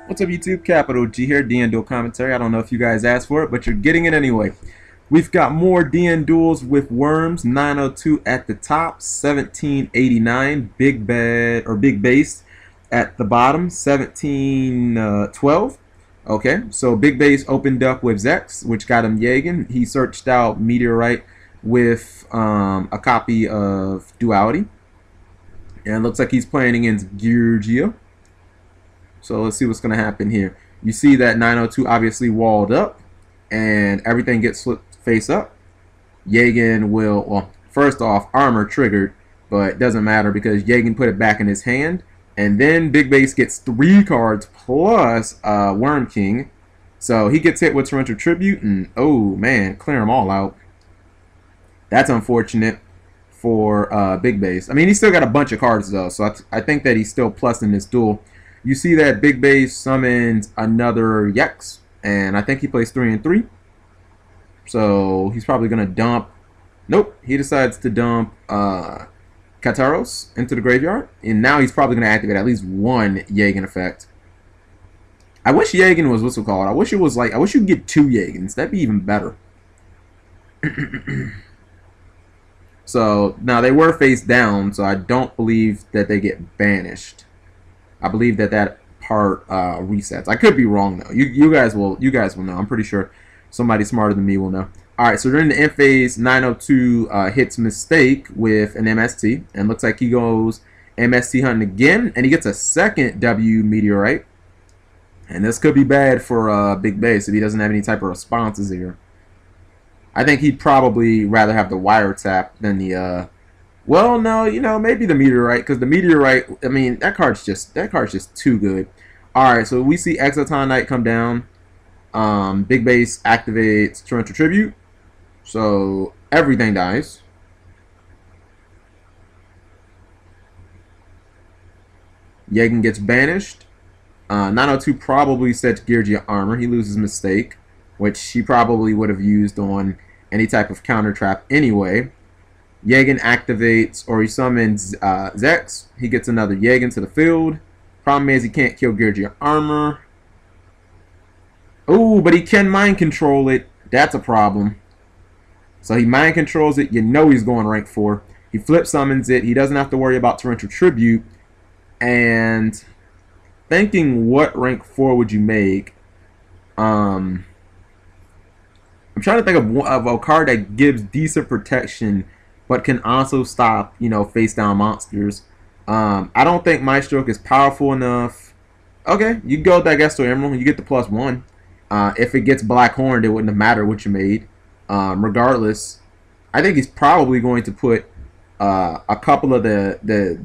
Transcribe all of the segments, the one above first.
What's up, YouTube? Capital G here, DN Duel commentary. I don't know if you guys asked for it, but you're getting it anyway. We've got more DN Duels with Worms, 902 at the top, 1789, Big Bad or Big Base at the bottom, 1712. Okay, so Big Base opened up with Zex, which got him Yagen. He searched out Meteorite with a copy of Duality. And it looks like he's playing against Geargia. So let's see what's going to happen here. You see that 902 obviously walled up, and everything gets flipped face up. Yagen will, well, first off, armor triggered, but it doesn't matter because Yagen put it back in his hand. And then Big Base gets 3 cards plus Worm King. So he gets hit with Torrential Tribute, and oh man, clear them all out. That's unfortunate for Big Base. I mean, he's still got a bunch of cards though, so I think that he's still plus in this duel. You see that Big Base summons another Yex, and I think he plays 3 and 3. So he's probably going to dump. Nope, he decides to dump Kataros into the graveyard, and now he's probably going to activate at least one Yagen effect. I wish Yagen was what's it called. I wish it was like, I wish you could get 2 Yagens. That'd be even better. So now they were face down, so I don't believe that they get banished. I believe that part resets. I could be wrong though. You guys will know. I'm pretty sure somebody smarter than me will know. All right, so during the end phase, 902 hits Mistake with an MST, and looks like he goes MST hunting again, and he gets a second W Meteorite. And this could be bad for Big Base if he doesn't have any type of responses here. I think he'd probably rather have the wiretap than the well, no, you know, maybe the Meteorite, because the Meteorite, I mean, that card's just too good. All right, so we see Exoton Knight come down. Big Base activates Torrential Tribute, so everything dies. Yagen gets banished. 902 probably sets Geargia armor. He loses Mistake, which he probably would have used on any type of counter trap anyway. Yagen activates, or he summons Zex. He gets another Yagen to the field. Problem is he can't kill Geargia armor. Oh, but he can mind control it. That's a problem. So he mind controls it. You know he's going rank 4. He flip summons it. He doesn't have to worry about Torrential Tribute. And thinking, what rank 4 would you make? I'm trying to think of a card that gives decent protection, but can also stop, you know, face down monsters. I don't think Maestroke is powerful enough. Okay, you go with that Gesto Emerald, you get the +1. If it gets Black Horned, it wouldn't have mattered what you made. Regardless, I think he's probably going to put a couple of the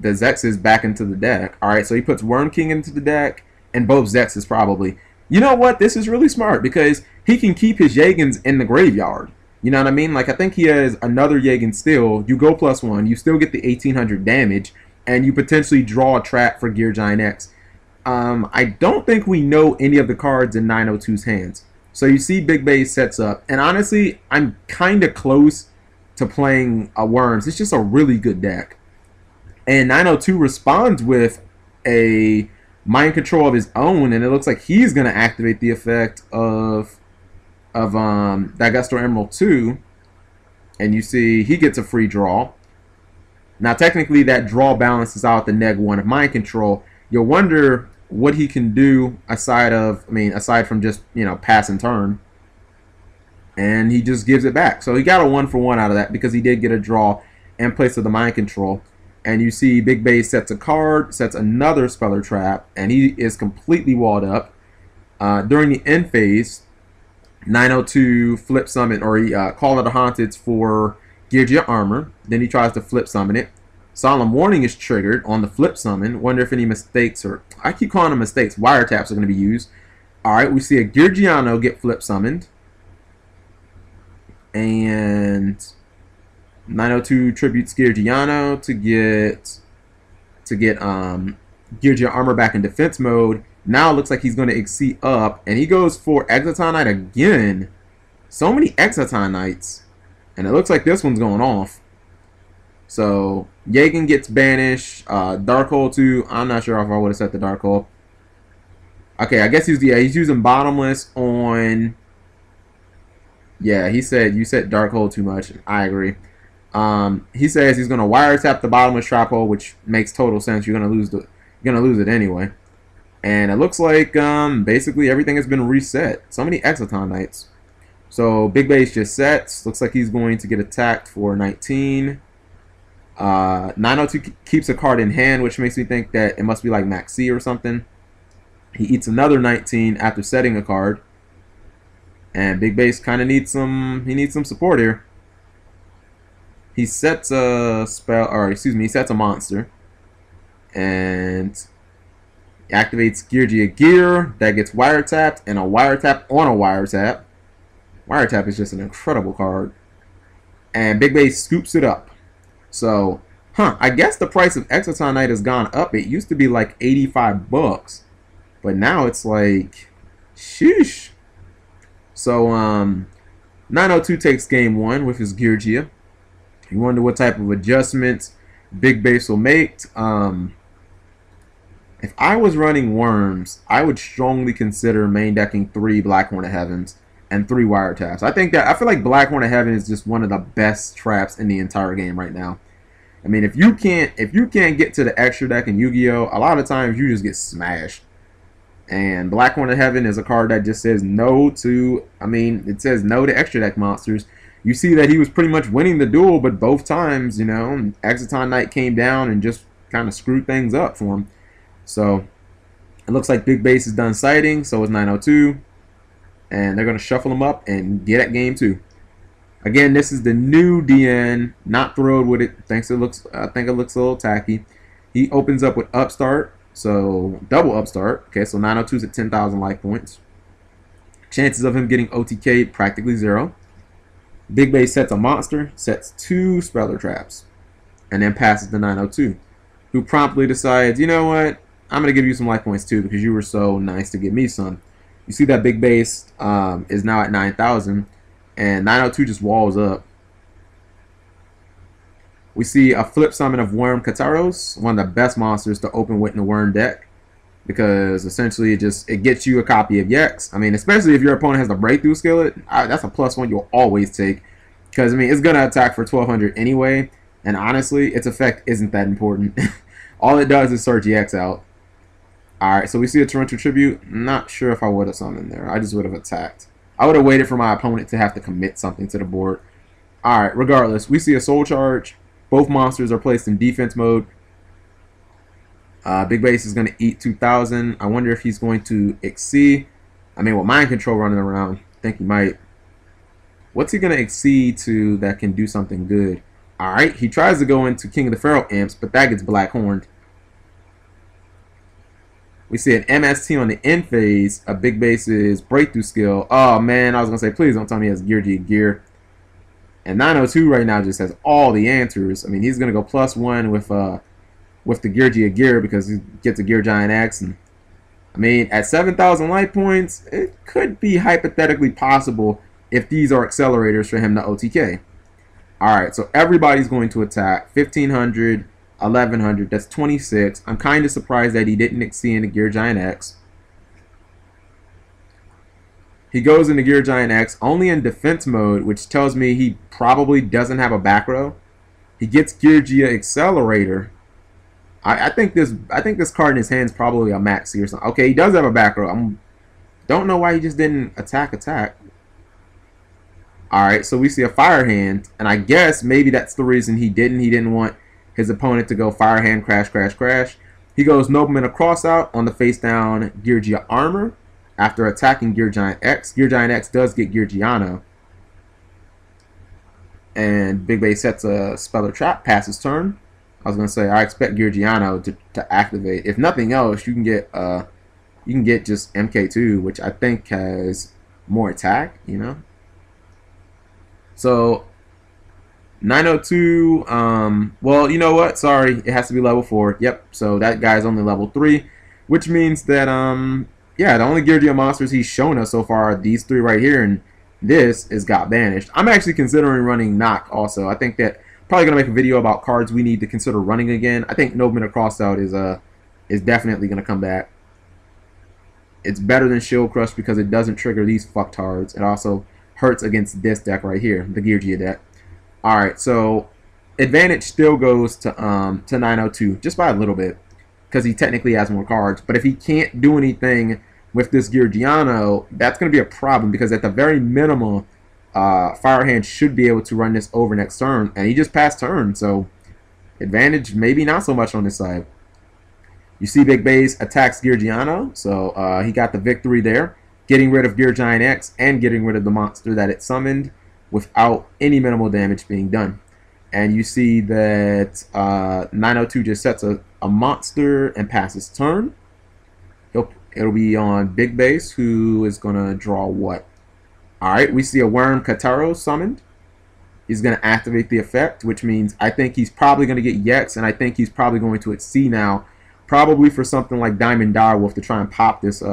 Zexes back into the deck. Alright, so he puts Worm King into the deck, and both Zexes probably. You know what? This is really smart, because he can keep his Yagens in the graveyard. You know what I mean? Like, I think he has another Yagen still. You go +1. You still get the 1800 damage. And you potentially draw a trap for Gear Giant X. I don't think we know any of the cards in 902's hands. So you see Big Base sets up. And honestly, I'm kind of close to playing Worms. It's just a really good deck. And 902 responds with a mind control of his own. And it looks like he's going to activate the effect of that Gusto Emerald 2, and you see he gets a free draw. Now technically that draw balances out the -1 of mind control. You'll wonder what he can do aside from just, you know, pass and turn. And he just gives it back. So he got a 1-for-1 out of that because he did get a draw in place of the mind control. And you see Big Base sets a card, sets another Speller Trap, and he is completely walled up. During the end phase, 902 flip summon, or he Call of the Haunted for Geargia armor. Then he tries to flip summon it. Solemn Warning is triggered on the flip summon. Wonder if any mistakes, or I keep calling them mistakes, wiretaps are going to be used. Alright, we see a Geargiano get flip summoned. And 902 tributes Geargiano to get Geargia armor back in defense mode. Now it looks like he's going to exceed up, and he goes for Exoton Knight again. So many Exoton Knights, and it looks like this one's going off. So Yagen gets banished. Dark Hole 2. I'm not sure if I would have set the Dark Hole. Okay, I guess he's using bottomless on. Yeah, he said you said dark hole too much. I agree. He says he's gonna wiretap the bottomless trap hole, which makes total sense. You're gonna lose it anyway. And it looks like basically everything has been reset. So many Exciton Knights. So Big Base just sets. Looks like he's going to get attacked for 19. 902 keeps a card in hand, which makes me think that it must be like Max C or something. He eats another 19 after setting a card. And Big Base kind of needs some support here. He sets a spell, or excuse me, he sets a monster. And activates Geargia gear that gets wiretapped, and a wiretap on a wiretap. Wiretap is just an incredible card. And Big Base scoops it up. So, I guess the price of Exciton Knight has gone up. It used to be like 85 bucks. But now it's like, sheesh. So, 902 takes game 1 with his Geargia. You wonder what type of adjustments Big Base will make. If I was running Worms, I would strongly consider main decking 3 Black Hornet Heavens and 3 wiretaps. I feel like Black Hornet Heaven is just one of the best traps in the entire game right now. I mean, if you can't get to the extra deck in Yu-Gi-Oh, a lot of times you just get smashed. And Black Hornet Heaven is a card that just says no to, it says no to extra deck monsters. You see that he was pretty much winning the duel, but both times, Exciton Knight came down and just kind of screwed things up for him. So, it looks like Big Base is done sighting, so is 902. And they're going to shuffle him up and get at game 2. Again, this is the new DN. Not thrilled with it. I think it looks a little tacky. He opens up with Upstart. So, double Upstart. Okay, so 902's at 10,000 life points. Chances of him getting OTK practically 0. Big Base sets a monster, sets 2 Speller Traps, and then passes to 902, who promptly decides, you know what, I'm going to give you some life points too because you were so nice to give me some. You see that Big Base is now at 9,000, and 902 just walls up. We see a flip summon of Worm Kataros, one of the best monsters to open with in the Worm deck, because essentially it gets you a copy of Yex. Especially if your opponent has the breakthrough skillet, that's a +1 you'll always take, because it's gonna attack for 1200 anyway, and honestly, its effect isn't that important. All it does is search Yex out. Alright, so we see a Torrential Tribute. Not sure if I would have summoned there. I just would have attacked. I would have waited for my opponent to have to commit something to the board. Alright, regardless, we see a Soul Charge. Both monsters are placed in defense mode. Big Base is going to eat 2,000. I wonder if he's going to exceed. With Mind Control running around, I think he might. What's he going to exceed to that can do something good? Alright, he tries to go into King of the Pharaoh Imps, but that gets Black Horned. We see an MST on the end phase. A Big Base's breakthrough skill. Oh man, I was going to say, please don't tell me he has Geargia gear. And 902 right now just has all the answers. He's going to go +1 with the Geargia gear because he gets a Gear Giant X. And at 7,000 life points, it could be hypothetically possible if these are accelerators for him to OTK. Alright, so everybody's going to attack. 1,500, 1,100, that's 26. I'm kind of surprised that he didn't exceed the Gear Giant X. He goes into Gear Giant X only in defense mode, which tells me he probably doesn't have a back row. He gets Geargia Accelerator. I think this card in his hand is probably a Maxi or something. Okay, he does have a back row. Don't know why he just didn't attack. Alright, so we see a Fire Hand, and I guess maybe that's the reason he didn't. He didn't want his opponent to go Fire Hand, crash, crash, crash. He goes Nobleman a cross out on the face down Geargia Armor after attacking Gear Giant X. Gear Giant X does get Geargiano. And Big Base sets a Speller Trap, passes turn. I was gonna say I expect Geargiano to activate. If nothing else, you can get just MK2, which I think has more attack, So 902, well, you know what? Sorry, it has to be level 4. Yep, so that guy's only level 3, which means that yeah, the only Geargia monsters he's shown us so far are these 3 right here, and this is got banished. I'm actually considering running Knock also. I think that probably gonna make a video about cards we need to consider running again. I think Nobleman Across Out is definitely gonna come back. it's better than Shield Crush because it doesn't trigger these fucktards. It also hurts against this deck right here, the Geargia deck. Alright, so advantage still goes to 902, just by a little bit, because he technically has more cards. But if he can't do anything with this Geargiano, that's going to be a problem, because at the very minimum, Firehand should be able to run this over next turn, and he just passed turn, so advantage maybe not so much on this side. You see Big Base attacks Geargiano, so he got the victory there, getting rid of Gear Giant X and getting rid of the monster that it summoned without any minimal damage being done. And you see that 902 just sets a monster and passes turn. It'll be on Big Base, who is going to draw what? Alright, we see a Worm Kataro summoned. He's going to activate the effect, which means I think he's probably going to get Yex, and I think he's probably going to Exceed now, probably for something like Diamond Direwolf to try and pop this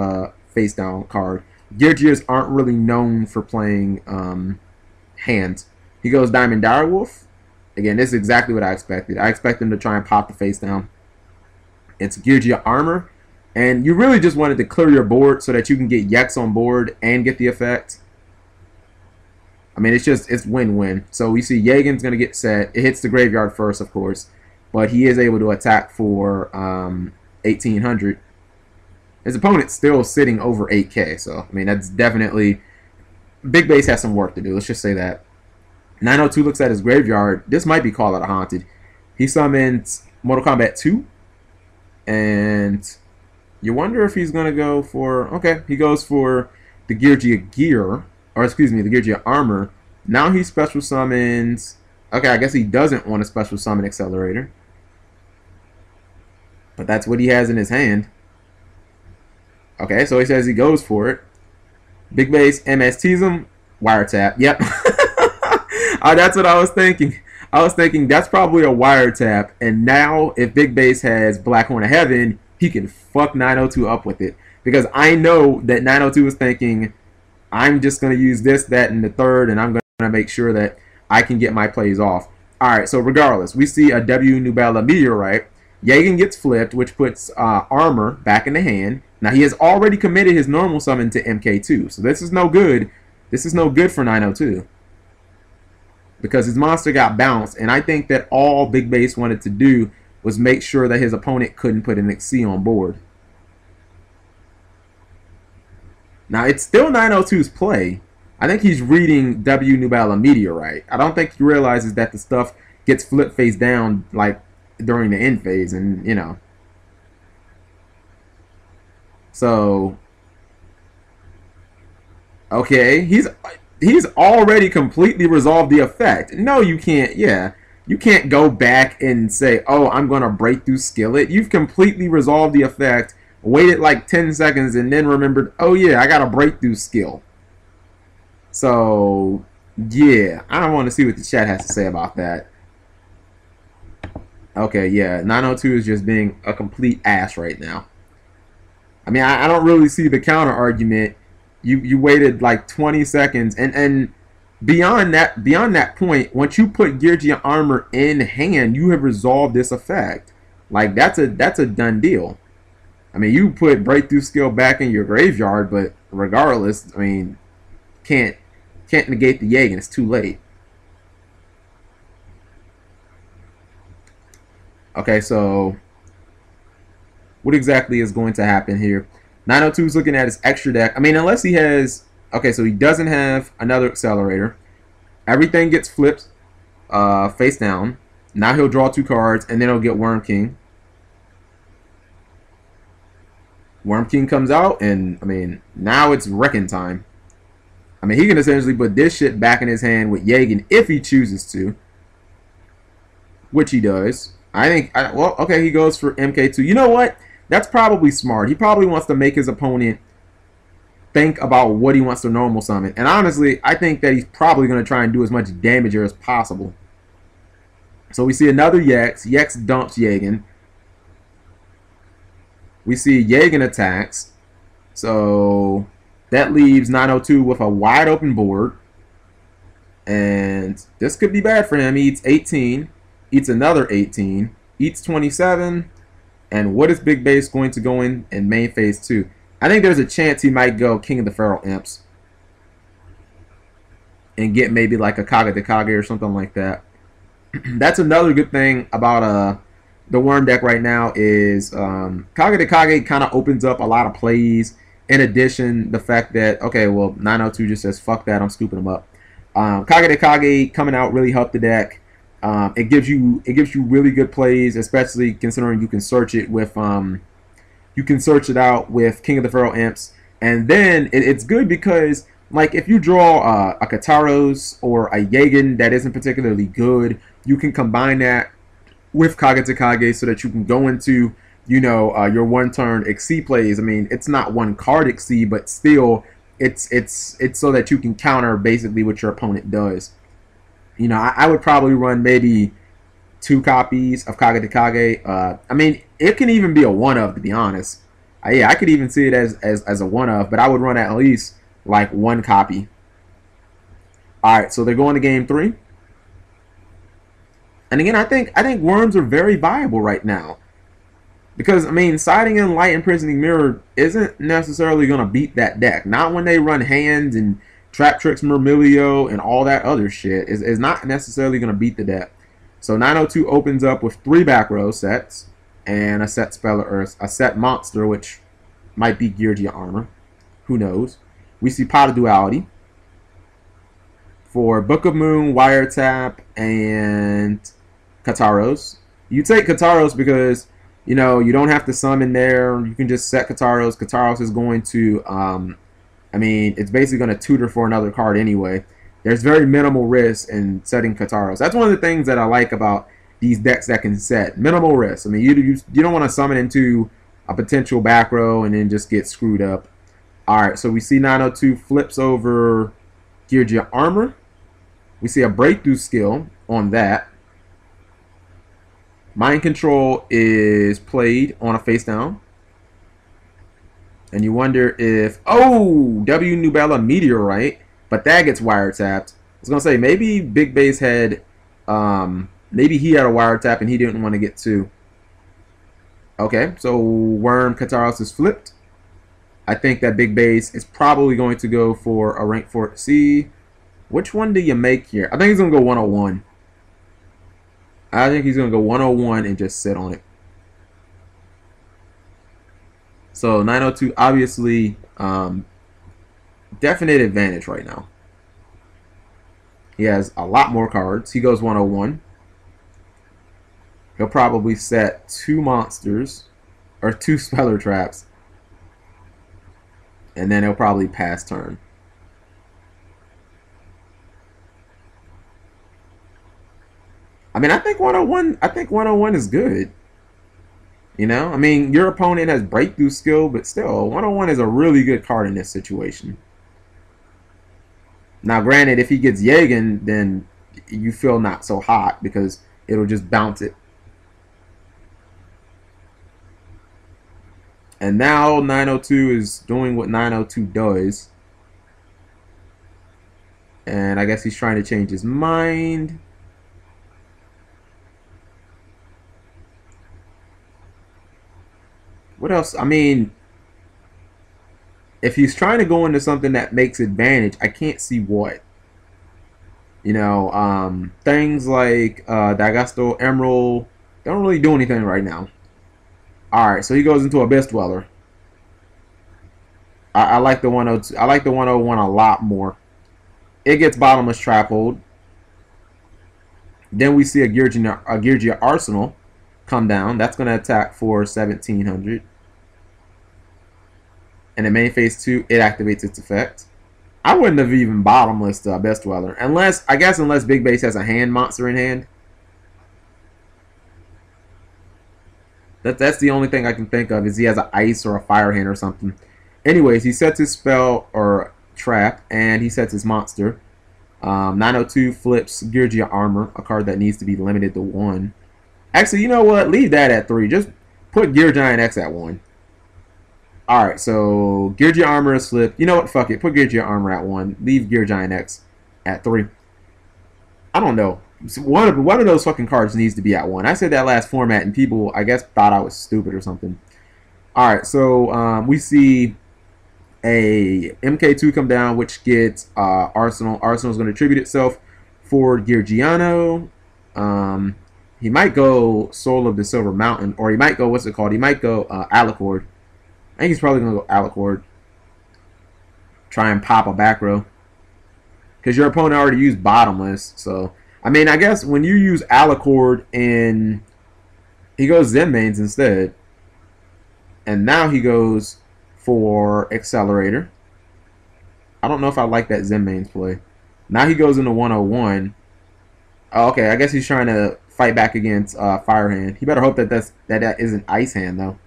face down card. Geargias aren't really known for playing hands. He goes Diamond Direwolf. Again, this is exactly what I expected. I expect him to try and pop the face down. It's Geargia Armor. And you really just wanted to clear your board so that you can get Yex on board and get the effect. I mean, it's win-win. So we see Yagen's going to get set. It hits the graveyard first, of course. But he is able to attack for 1,800. His opponent's still sitting over 8K. So, I mean, that's definitely... Big Base has some work to do. Let's just say that. 902 looks at his graveyard. This might be Call Out a Haunted. He summons Mortal Kombat 2. And you wonder if he's going to go for... Okay, he goes for the Geargia Gear. Or, excuse me, the Geargia Armor. Now he special summons... Okay, I guess he doesn't want a special summon Accelerator. But that's what he has in his hand. Okay, so he says he goes for it. Big Base MSTs him. Wiretap. Yep. That's what I was thinking. I was thinking that's probably a wiretap. And now if Big Base has Black Horn of Heaven, he can fuck 902 up with it. Because I know that 902 is thinking, I'm just going to use this, that, and the third, and I'm going to make sure that I can get my plays off. Alright, so regardless, we see a W Nubella Meteorite. Yagen gets flipped, which puts Armor back in the hand. Now, he has already committed his normal summon to MK2, so this is no good. This is no good for 902. Because his monster got bounced, and I think that all Big Base wanted to do was make sure that his opponent couldn't put an XC on board. Now, it's still 902's play. I think he's reading W Nubella Meteorite. I don't think he realizes that the stuff gets flipped face down, like, during the end phase, and, you know. So, okay, he's already completely resolved the effect. No, you can't, yeah. You can't go back and say, oh, I'm going to break through Skillet. You've completely resolved the effect, waited like 10 seconds, and then remembered, oh yeah, I got a breakthrough skill. So, yeah, I want to see what the chat has to say about that. Okay, yeah, 902 is just being a complete ass right now. I mean, I don't really see the counter argument. You waited like 20 seconds, and beyond that point, once you put Geargia Armor in hand, you have resolved this effect. Like that's a done deal. I mean, you put breakthrough skill back in your graveyard, but regardless, I mean, can't negate the Yagen. It's too late. Okay, so what exactly is going to happen here? 902 is looking at his extra deck. I mean, unless he has... Okay, so he doesn't have another Accelerator. Everything gets flipped face down. Now he'll draw 2 cards, and then he'll get Worm King. Worm King comes out, and, I mean, now it's wrecking time. I mean, he can essentially put this shit back in his hand with Yagen if he chooses to. Which he does. I think, well, okay, he goes for MK2. You know what? That's probably smart. He probably wants to make his opponent think about what he wants to normal summon. And honestly, I think that he's probably going to try and do as much damage as possible. So we see another Yex. Yex dumps Yagen. We see Yagen attacks. So that leaves 902 with a wide open board. And this could be bad for him. He eats 18. Eats another 18. Eats 27. And what is Big Base going to go in main phase 2? I think there's a chance he might go King of the Feral Imps and get maybe like a Kage or something like that. That's another good thing about the Worm deck right now is Kage kind of opens up a lot of plays. In addition, the fact that, okay, well, 902 just says, fuck that, I'm scooping them up. Kage coming out really helped the deck. It gives you really good plays, especially considering you can search it with you can search it out with King of the Feral Imps, and then it's good because like if you draw a Kataros or a Yagen that isn't particularly good, you can combine that with Kage so that you can go into your one turn Exceed plays. I mean, it's not one card Exceed, but still it's so that you can counter basically what your opponent does. I would probably run maybe 2 copies of Kage. I mean, it can even be a one of, to be honest. Yeah, I could even see it as a one of, but I would run at least like 1 copy. All right, so they're going to game 3. And again, I think worms are very viable right now. Because, I mean, Siding in Light Imprisoning Mirror isn't necessarily going to beat that deck. Not when they run Hands and Trap Tricks Murmilio and all that other shit. Is not necessarily going to beat the deck. So 902 opens up with 3 back row sets. And a set Speller Earth. A set Monster, which might be Geargia Armor. Who knows. We see Pot of Duality. For Book of Moon, Wiretap, and Kataros. You take Kataros because you don't have to summon there. You can just set Kataros. Kataros is going to I mean, it's basically going to tutor for another card anyway. There's very minimal risk in setting Kataros. That's one of the things that I like about these decks that can set minimal risk. I mean, you don't want to summon into a potential back row and then just get screwed up. All right, so we see 902 flips over Geargia Armor. We see a breakthrough skill on that. Mind Control is played on a face down. And you wonder if, oh, W Nubella Meteorite, but that gets wiretapped. I was going to say, maybe Big Base had, maybe he had a wiretap and he didn't want to get 2. Okay, so Worm Kataros is flipped. I think that Big Base is probably going to go for a rank 4. See, which one do you make here? I think he's going to go 101. I think he's going to go 101 and just sit on it. So 902 obviously definite advantage right now. He has a lot more cards. He goes 101. He'll probably set 2 monsters or 2 Speller Traps. And then he'll probably pass turn. I mean, I think 101 is good. I mean, your opponent has breakthrough skill, but still, 101 is a really good card in this situation. Now, granted, if he gets Yagen, then you feel not so hot because it'll just bounce it. And now 902 is doing what 902 does. And I guess he's trying to change his mind. What else? I mean, if he's trying to go into something that makes advantage, I can't see what. Things like Dagasto, Emerald don't really do anything right now. Alright, so he goes into Abyss Dweller. I like the 102. I like the 101 a lot more. It gets Bottomless Trap Hold. Then we see a Geargia Arsenal come down. That's going to attack for 1700. And in main phase 2, it activates its effect. I wouldn't have even Bottomless the Abyss Dweller. Unless Big Base has a hand monster in hand. That's the only thing I can think of is he has an ice or a fire hand or something. Anyways, he sets his spell or trap and he sets his monster. 902 flips Geargia Armor, a card that needs to be limited to 1. Actually, you know what? Leave that at 3. Just put Gear Giant X at 1. Alright, so Geargia Armor is flipped. You know what? Fuck it. Put Geargia Armor at 1. Leave Gear Giant X at 3. I don't know. One of those fucking cards needs to be at 1. I said that last format and people, I guess, thought I was stupid or something. Alright, so we see a MK2 come down, which gets Arsenal. Arsenal's going to tribute itself for Geargiano. He might go Soul of the Silver Mountain, or he might go, what's it called? He might go Alicord. I think he's probably going to go Alicord. Try and pop a back row. Because your opponent already used Bottomless. So, I mean, I guess when you use Alicord and he goes Zen mains instead. And now he goes for Accelerator. I don't know if I like that Zen mains play. Now he goes into 101. Oh, okay, I guess he's trying to fight back against Fire Hand. He better hope that that isn't Ice Hand, though.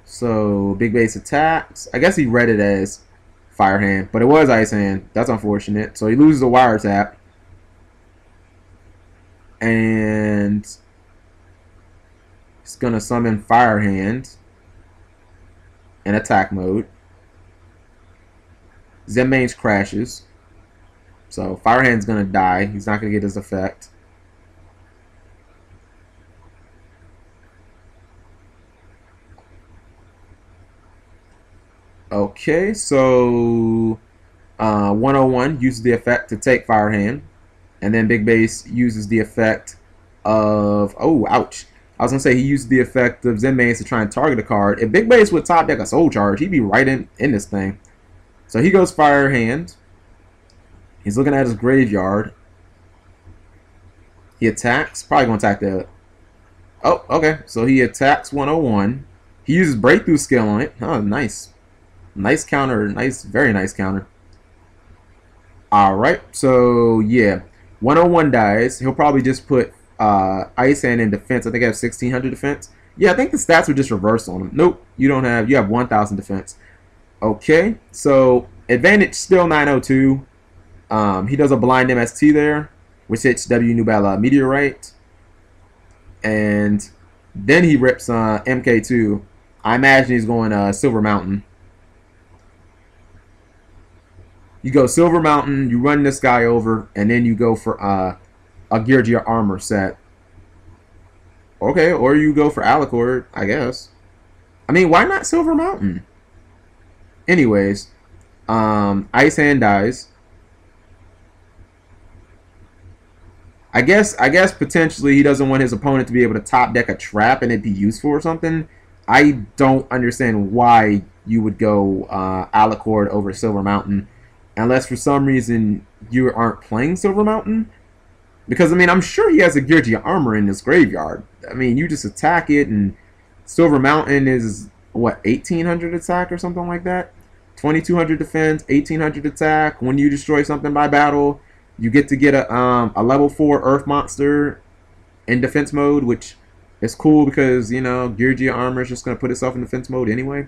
So, Big Base attacks. I guess he read it as Fire Hand, but it was Ice Hand. That's unfortunate. So, he loses a Wiretap. And he's going to summon Fire Hand in attack mode. Zen mains crashes. So, Fire Hand's going to die. He's not going to get his effect. Okay, so 101 uses the effect to take Fire Hand, and then Big Base uses the effect of, oh, ouch. I was going to say he used the effect of Zen mains to try and target a card. If Big Base would top deck a Soul Charge, he'd be right in this thing. So he goes Fire Hand. He's looking at his graveyard. He attacks. Probably going to attack the... Oh, okay. So he attacks 101. He uses Breakthrough skill on it. Oh, nice. Nice counter. Nice, very nice counter. Alright. So, yeah. 101 dies. He'll probably just put Ice Hand in defense. I think I have 1,600 defense. Yeah, I think the stats were just reversed on him. Nope. You don't have... You have 1,000 defense. Okay. So, advantage still 902. He does a blind MST there, which hits W Nubella Meteorite. And then he rips MK2. I imagine he's going Silver Mountain. You go Silver Mountain, you run this guy over, and then you go for a Geargia armor set. Okay, or you go for Alicord, I guess. I mean, why not Silver Mountain? Anyways, Ice Hand dies. I guess potentially he doesn't want his opponent to be able to top deck a trap and it be useful or something. I don't understand why you would go Alicord over Silver Mountain unless for some reason you aren't playing Silver Mountain. Because, I mean, I'm sure he has a Geargia armor in his graveyard. I mean, you just attack it and Silver Mountain is, what, 1,800 attack or something like that? 2,200 defense, 1,800 attack. When you destroy something by battle, you get to get a level 4 Earth monster in defense mode, which is cool because, you know, Geargia armor is just going to put itself in defense mode anyway.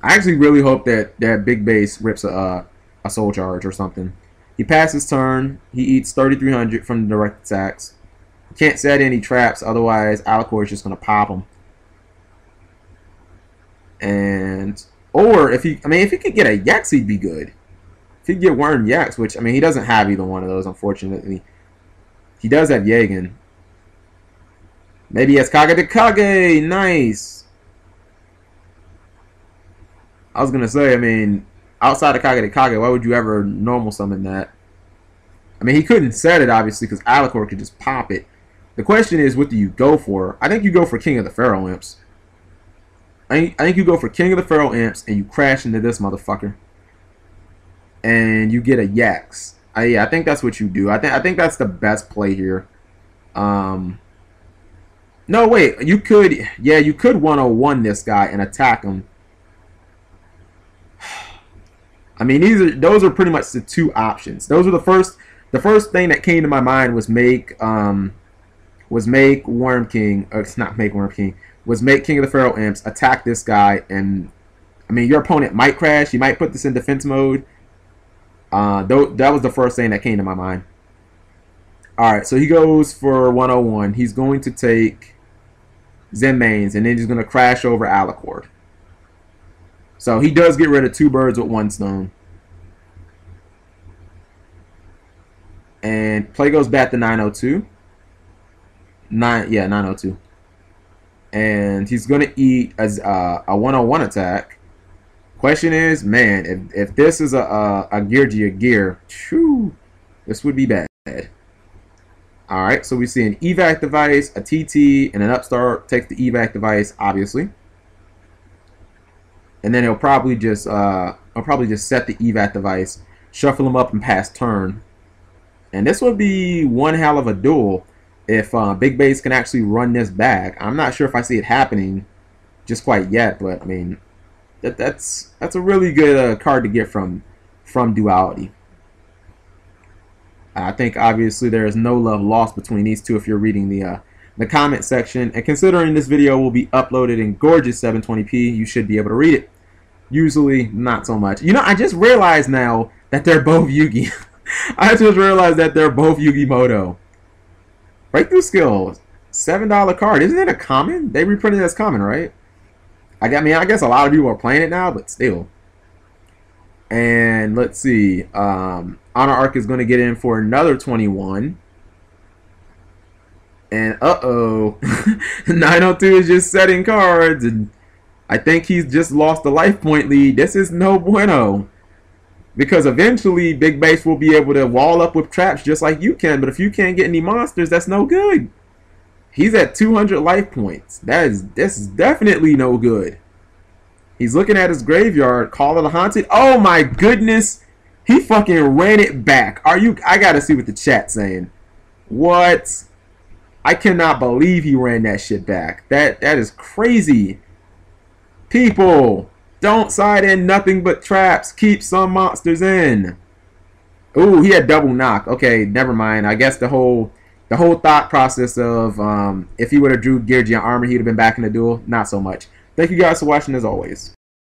I actually really hope that Big Base rips a Soul Charge or something. He passes turn. He eats 3,300 from the direct attacks. He can't set any traps, otherwise Alicord is just going to pop him. And, or if he could get a Yex, he'd be good. If he could get Worm Yex, which, I mean, he doesn't have either one of those, unfortunately. He does have Yagen. Maybe he has Kage. Nice. I was going to say, I mean, outside of Kage, why would you ever normal summon that? I mean, he couldn't set it, obviously, because Alicord could just pop it. The question is, what do you go for? I think you go for King of the Pharaoh Imps. I think you go for King of the Pharaoh Imps, and you crash into this motherfucker. And you get a Yax. Yeah, I think that's what you do. I think that's the best play here. No, wait. You could 101 this guy and attack him. I mean, those are pretty much the two options. Those were the first thing that came to my mind was make Worm King, or it's not make Worm King, was make King of the Pharaoh Imps, attack this guy, and I mean your opponent might crash. He might put this in defense mode. That was the first thing that came to my mind. Alright, so he goes for 101. He's going to take Zen mains, and then he's going to crash over Alicord. So he does get rid of 2 birds with 1 stone. And play goes back to 902. 902. and he's gonna eat as a 101 attack. Question is, man, if this is a Geargia gear, whew, this would be bad. Alright, so we see an evac device, a TT, and an upstart takes the evac device, obviously. And then he'll probably just set the evac device, shuffle him up and pass turn. And this would be one hell of a duel if Big Base can actually run this back. I'm not sure if I see it happening just quite yet, but I mean that's a really good card to get from Duality. I think obviously there is no love lost between these two if you're reading the comment section. And considering this video will be uploaded in gorgeous 720p, you should be able to read it. Usually, not so much. You know, I just realized now that they're both Yugi. I just realized that they're both Yugimoto. Breakthrough skill, $7 card. Isn't it a common? They reprinted it as common, right? I mean, I guess a lot of people are playing it now, but still. And let's see. Honor Arc is going to get in for another 21. And uh-oh. 902 is just setting cards. And I think he's just lost the life point lead. This is no bueno. Because eventually Big Base will be able to wall up with traps just like you can. But if you can't get any monsters, that's no good. He's at 200 life points. This is definitely no good. He's looking at his graveyard. Call it a haunted. Oh my goodness. He fucking ran it back. I gotta see what the chat's saying. What? I cannot believe he ran that shit back. That is crazy. People, don't side in nothing but traps. Keep some monsters in. Ooh, he had double knock. Okay, never mind. I guess the whole thought process of if he would have drew Geargia armor, he'd have been back in the duel. Not so much. Thank you guys for watching as always.